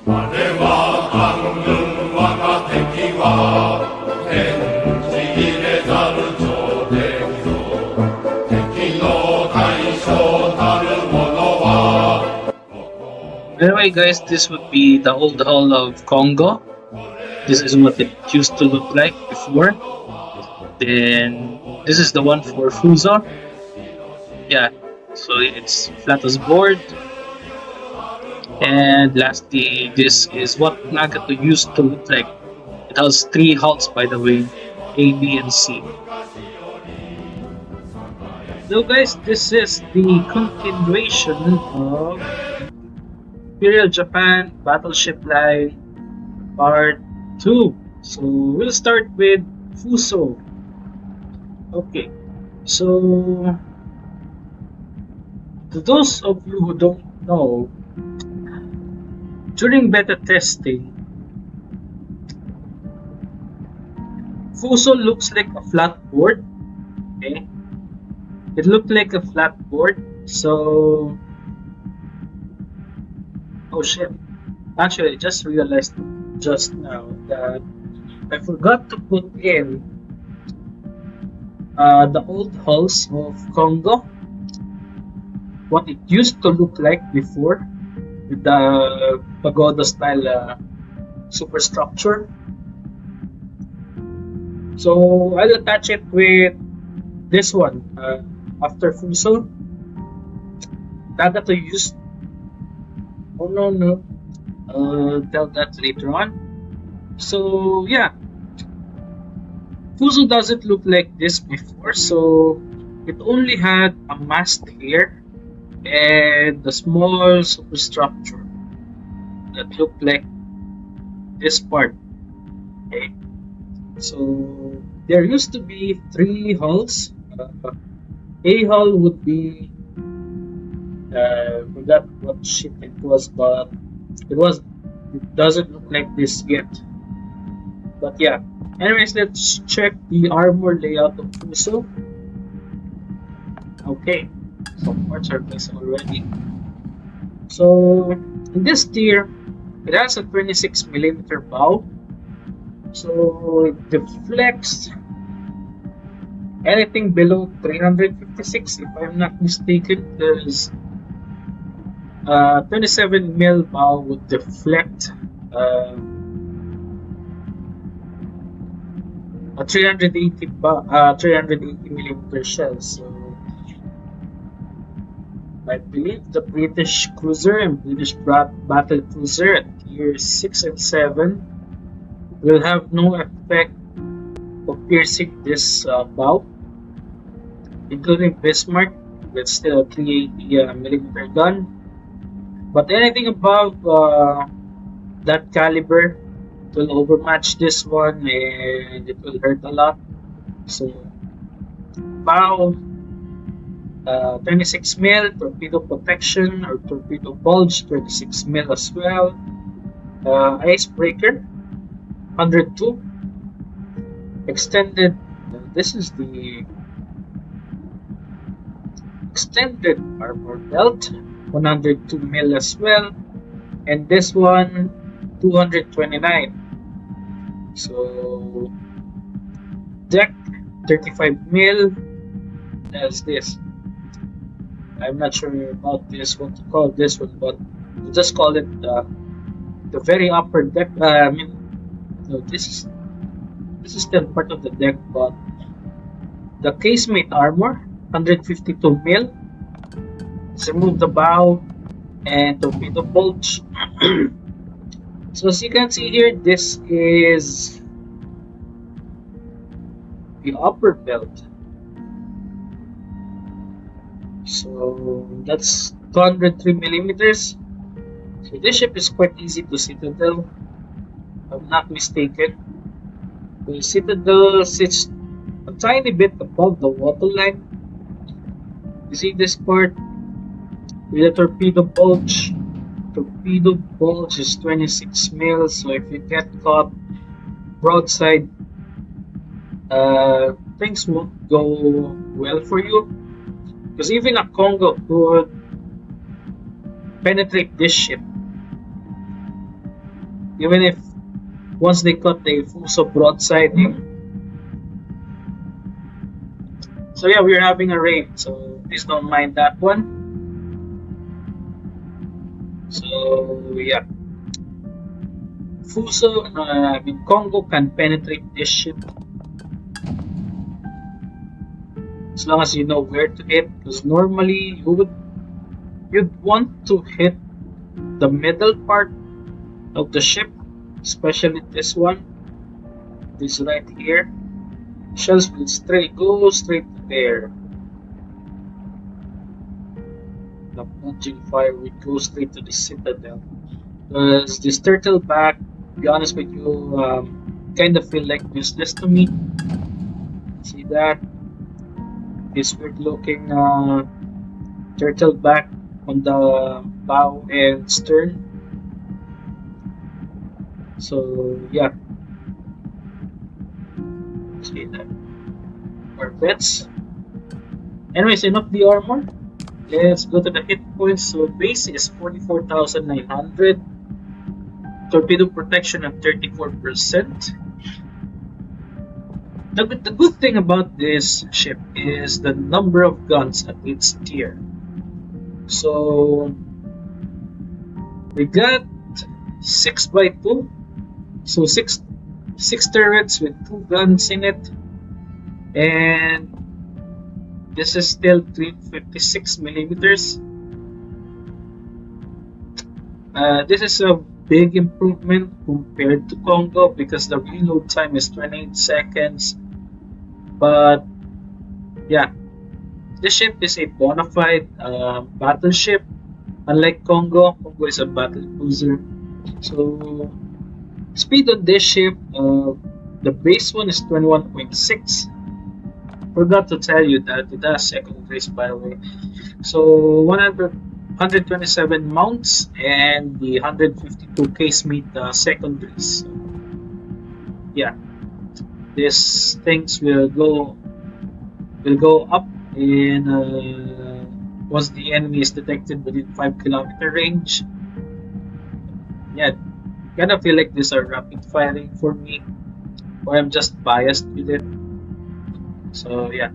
Anyway, guys, this would be the old hull of Congo. This is what it used to look like before. Then this is the one for Fuso. Yeah, so it's flat as board. And lastly, this is what Nagato used to look like. It has 3 hulls, by the way, A, B, and C. So guys, this is the continuation of Imperial Japan Battleship Line Part 2. So we'll start with Fuso. Okay, so to those of you who don't know, during beta testing, Fuso looks like a flat board. Okay, it looked like a flat board. So, oh shit! Actually, I just realized just now that I forgot to put in the old hulls of Congo, what it used to look like before, with the pagoda style superstructure. So I'll attach it with this one after Fuso. Nagato used. Oh no. Tell that later on. So yeah, Fuso doesn't look like this before. So it only had a mast here and a small superstructure that looked like this part. Okay. So there used to be 3 hulls. A hull would be forgot what ship it was, but it doesn't look like this yet. But yeah. Anyways, let's check the armor layout of Fuso. Okay, some parts are placed already. So in this tier, it has a 26mm bow. So it deflects anything below 356, if I'm not mistaken. There's 27mm bow would deflect a 380mm shell. So I believe the British cruiser and British battle cruiser at tier 6 and 7 will have no effect of piercing this bow, including Bismarck with still a 380mm gun. But anything above that caliber will overmatch this one and it will hurt a lot. So bow 26mm, torpedo protection or torpedo bulge 26mm as well. Icebreaker 102. Extended, this is the extended armor belt 102mm as well, and this one 229. So deck 35mm. That's this. I'm not sure about this, what to call this one, but we'll just call it the very upper deck. I mean, no, this is still part of the deck, but the casemate armor 152mm. Let's remove the bow and torpedo bulge. So as you can see here, this is the upper belt. So that's 203mm. So this ship is quite easy to citadel, if I'm not mistaken. The citadel sits a tiny bit above the waterline. You see this part with a torpedo bulge. Torpedo bulge is 26mm, so if you get caught broadside, things won't go well for you. Because even a Kongo could penetrate this ship. even if once they cut the Fuso broadsiding. So yeah, we're having a rain, so please don't mind that one. So yeah, Fuso, Kongo can penetrate this ship as long as you know where to hit. Because normally you'd want to hit the middle part of the ship, especially this one, this right here. Shells will go straight to there. The launching fire will go straight to the citadel. Because this turtle back, to be honest with you, kind of feel like useless to me. See that? This weird looking turtle back on the bow and stern. So yeah, see that. Our bets. Anyways, enough the armor. Let's go to the hit points. So base is 44,900. Torpedo protection at 34%. The good thing about this ship is the number of guns at its tier. So we got 6x2, so six turrets with 2 guns in it, and this is still 356 millimeters. This is a big improvement compared to Kongo because the reload time is 28 seconds. But yeah, this ship is a bona fide battleship. Unlike Kongo, Kongo is a battle cruiser. So speed on this ship, the base one is 21.6. Forgot to tell you that it has secondaries, by the way. So 127 mounts and the 152 casemate secondaries. So, yeah, these things will go up in once the enemy is detected within 5-kilometer range. Yeah, kind of feel like these are rapid firing for me, or I'm just biased with it. So yeah.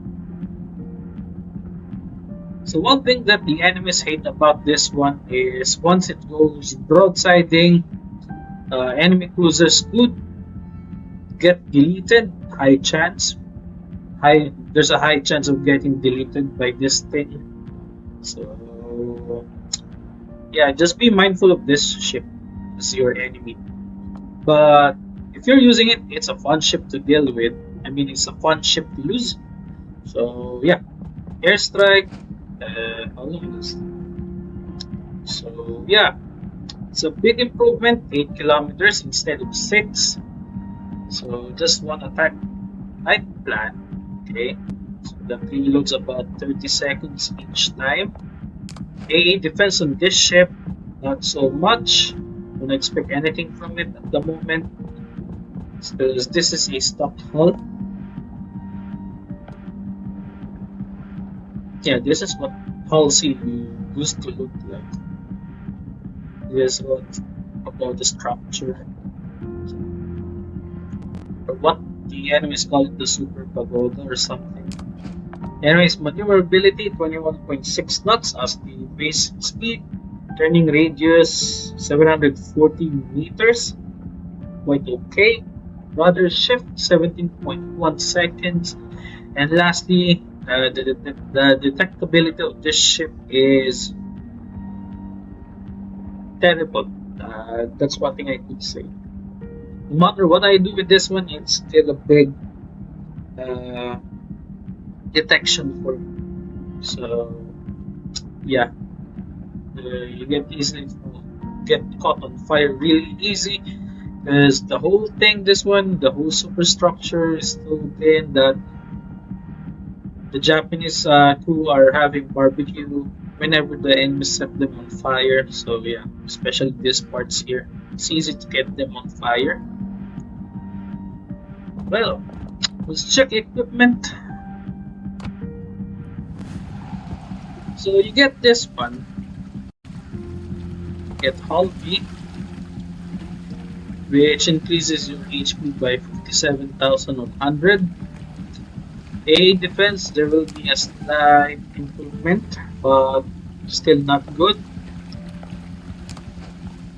So one thing that the enemies hate about this one is once it goes broadsiding, enemy cruisers could get deleted. There's a high chance of getting deleted by this thing. So yeah, just be mindful of this ship as your enemy. But if you're using it, it's a fun ship to deal with. I mean, it's a fun ship to use. So yeah, airstrike. How long is it? So yeah, it's a big improvement. 8 kilometers instead of 6. So just one attack night plan. Okay, so the reloads about 30 seconds each time. AA defense on this ship, not so much. Don't expect anything from it at the moment, because this is a stock hull. Yeah, this is what hull C used to look like. This is what about the structure, or what the enemies call it, the super pagoda or something. Anyways, maneuverability 21.6 knots as the base speed, turning radius 740 meters, quite okay. Rudder shift 17.1 seconds, and lastly, the detectability of this ship is terrible. That's one thing I could say. No matter what I do with this one, it's still a big detection for me. So yeah, you get caught on fire really easy, because the whole thing, the whole superstructure is so thin that the Japanese crew are having barbecue whenever the enemy set them on fire. So yeah, especially these parts here, it's easy to get them on fire. Well, let's check equipment. So you get this one, get hull B, which increases your HP by 57,100. A defense, there will be a slight improvement, but still not good.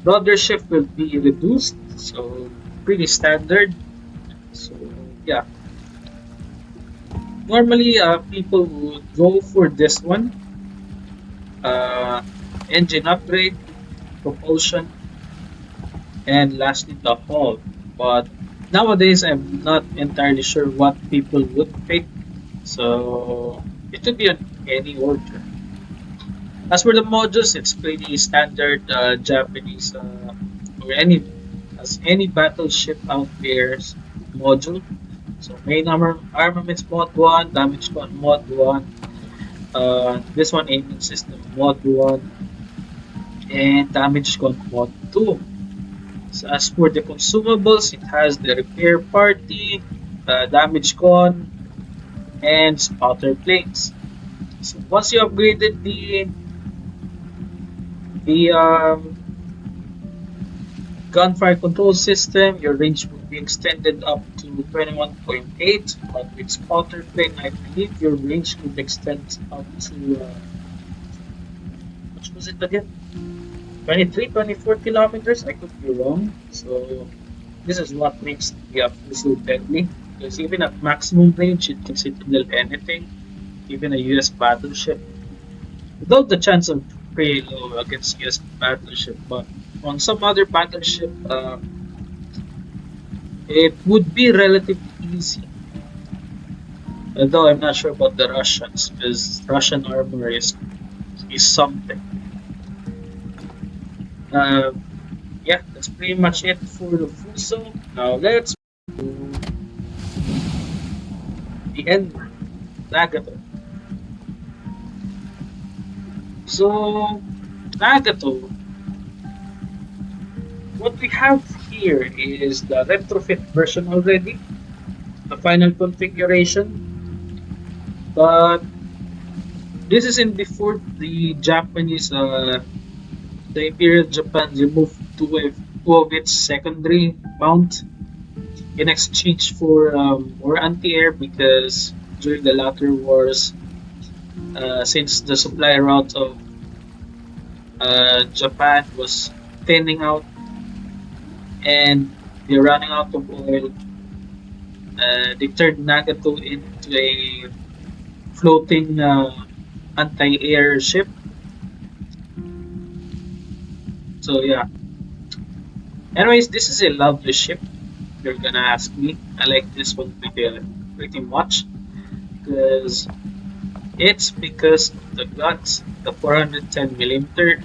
Brothership will be reduced, so pretty standard. So yeah, normally people would go for this one. Uh, Engine upgrade, propulsion, and lastly the hull. But nowadays, I'm not entirely sure what people would pick, so it could be on any order. As for the modules, it's pretty standard Japanese or any battleship out there's module. So main armaments mod 1, damage con mod 1, this one aiming system mod 1, and damage con mod 2. So as for the consumables, it has the repair party, damage con, and spotter plates. So once you upgraded the gunfire control system, your range will be extended up to 21.8, but with spotter plate, I believe your range could extend up to which was it again? 23, 24 kilometers. I could be wrong. So this is what makes the Fuso deadly, because even at maximum range, it can signal anything, even a US battleship. Though the chance of pretty low against US battleship, but on some other battleship, it would be relatively easy. Although I'm not sure about the Russians, because Russian armor is something. Uh, yeah, that's pretty much it for the Fuso. Now let's do the end, Nagato. So, Nagato, what we have here is the retrofit version already, the final configuration, but this is in before the Japanese, the Imperial Japan removed two of its secondary mount in exchange for more anti-air, because during the latter wars, since the supply route of Japan was thinning out and they're running out of oil, they turned Nagato into a floating anti-air ship. So yeah. Anyways, this is a lovely ship. If you're gonna ask me, I like this one pretty much because because of the guns, the 410 millimeter.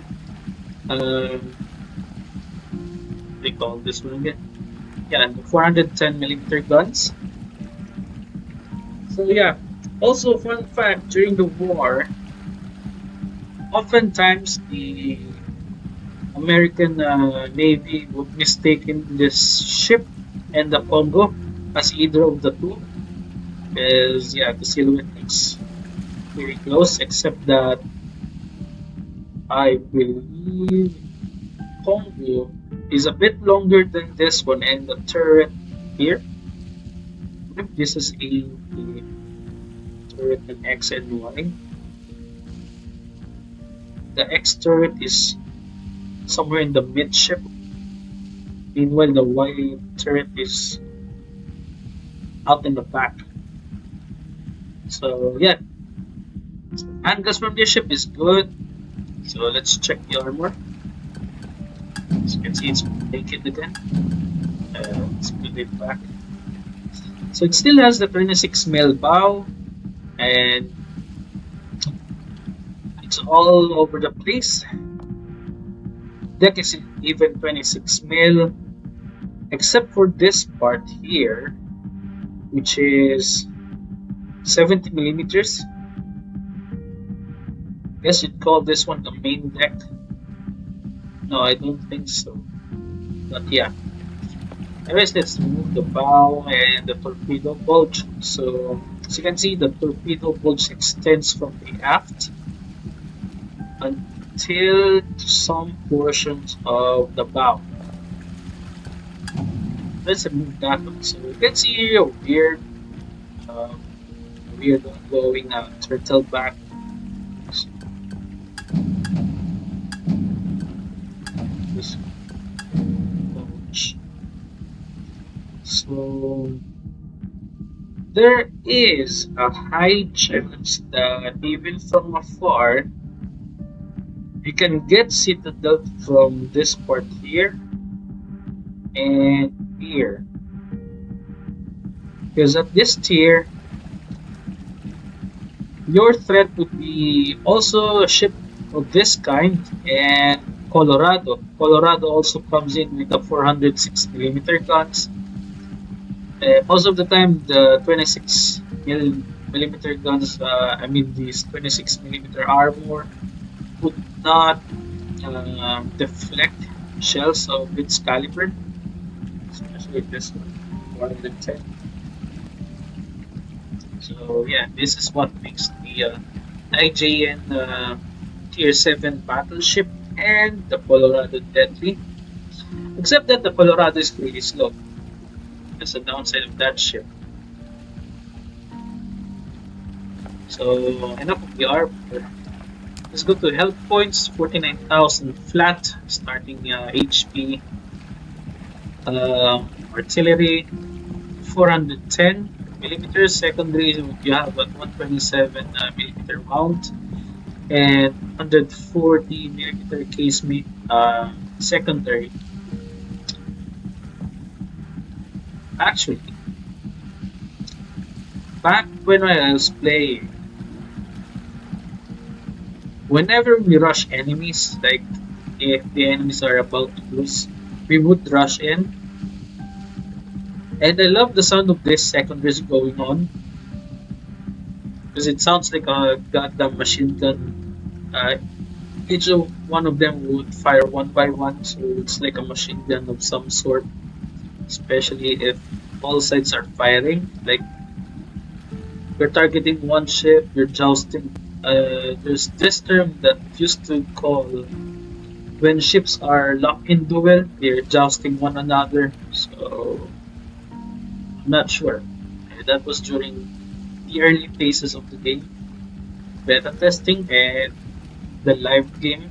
They call this one again. Yeah, the 410 millimeter guns. So yeah. Also, fun fact: during the war, oftentimes the American Navy would mistaken this ship and the Congo as either of the two, because yeah, the silhouette looks very close, except that I believe Kongo is a bit longer than this one, and the turret here, if this is the turret in X and Y, the X turret is somewhere in the midship, meanwhile the Y turret is out in the back. So yeah, angles from this ship is good. So let's check the armor. As you can see, it's naked again. Let's put it back. So it still has the 26 mil bow, and it's all over the place. Deck is even 26 mil, except for this part here, which is 70 millimeters. Guess you'd call this one the main deck. No, I don't think so. But yeah. Anyways, let's remove the bow and the torpedo bulge. So, as you can see, the torpedo bulge extends from the aft until some portions of the bow. let's remove that one. So you can see um, a weird ongoing turtle back. So, this coach. So there is a high chance that even from afar you can get Citadel from this part here and here. Because at this tier, your threat would be also a ship of this kind and Colorado. Colorado also comes in with the 406 millimeter guns. Most of the time, the 26 millimeter guns, I mean these 26 millimeter armor, would not deflect shells of its caliber, especially this one, 410. So yeah, this is what makes the IJN Tier 7 battleship and the Colorado deadly. Except that the Colorado is really slow. That's the downside of that ship. So enough of the armor. Let's go to health points. 49,000 flat, starting HP. Artillery 410 millimeters. Secondary, you have a 127 millimeter mount and 140 millimeter casemate. Secondary. Actually, back when I was playing, whenever we rush enemies, like if the enemies are about to lose, we would rush in. And I love the sound of this secondaries going on because it sounds like a goddamn machine gun. Each of one of them would fire one by one, so it's like a machine gun of some sort, especially if all sides are firing. Like you're targeting one ship, you're jousting. There's this term that used to call when ships are locked in duel, they're jousting one another. So I'm not sure. That was during the early phases of the game, beta testing, and the live game.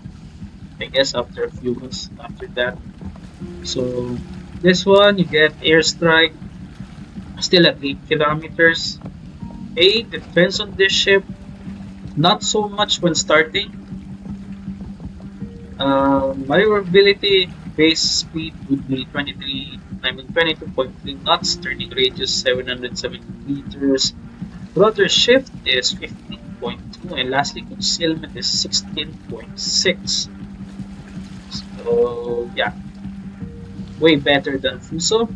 I guess after a few months after that. So this one you get airstrike, still at 8 kilometers. A depends on this ship, not so much when starting. Maneuverability base speed would be 22.3 knots, turning radius 770 meters. Rudder shift is 15.2, and lastly concealment is 16.6. So yeah, way better than Fuso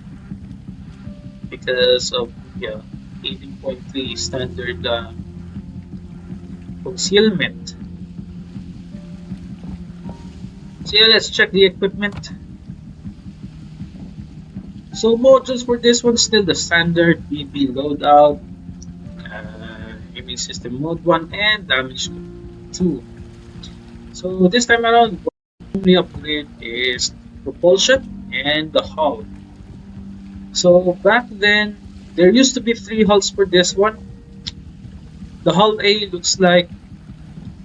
because of 18.3 standard concealment. So yeah, let's check the equipment. So modules for this one still the standard BB loadout, aiming system mode 1 and damage 2. So this time around, what the only upgrade is propulsion and the hull. So back then, there used to be 3 hulls for this one. The hull A looks like,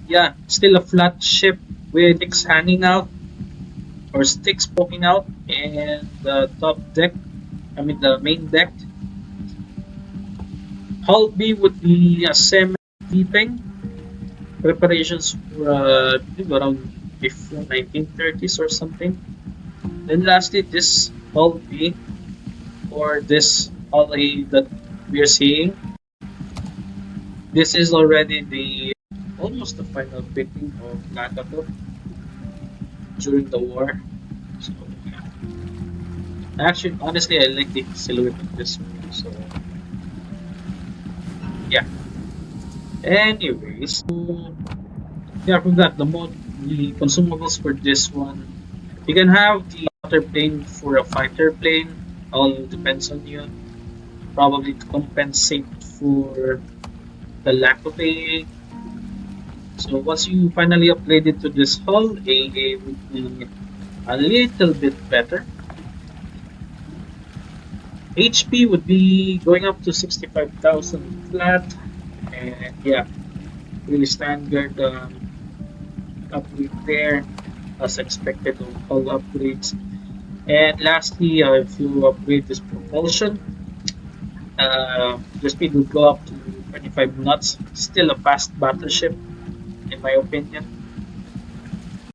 yeah, still a flat ship with sticks hanging out or sticks poking out, and the top deck, I mean the main deck. Hull B would be a semi-deeping preparations for around before 1930s or something. Then lastly, this hull B or this hull A that we are seeing. This is already the almost the final picking of Nagato during the war. So yeah. Actually, honestly, I like the silhouette of this one. So yeah. Anyways, so, yeah, from that, the consumables for this one, you can have the water plane for a fighter plane. All depends on you. Probably to compensate for the lack of AA. So once you finally upgrade it to this hull, AA would be a little bit better. HP would be going up to 65,000 flat, and yeah, really standard upgrade there as expected of all upgrades. And lastly, if you upgrade this propulsion, the speed will go up to 25 knots. Still a fast battleship, in my opinion.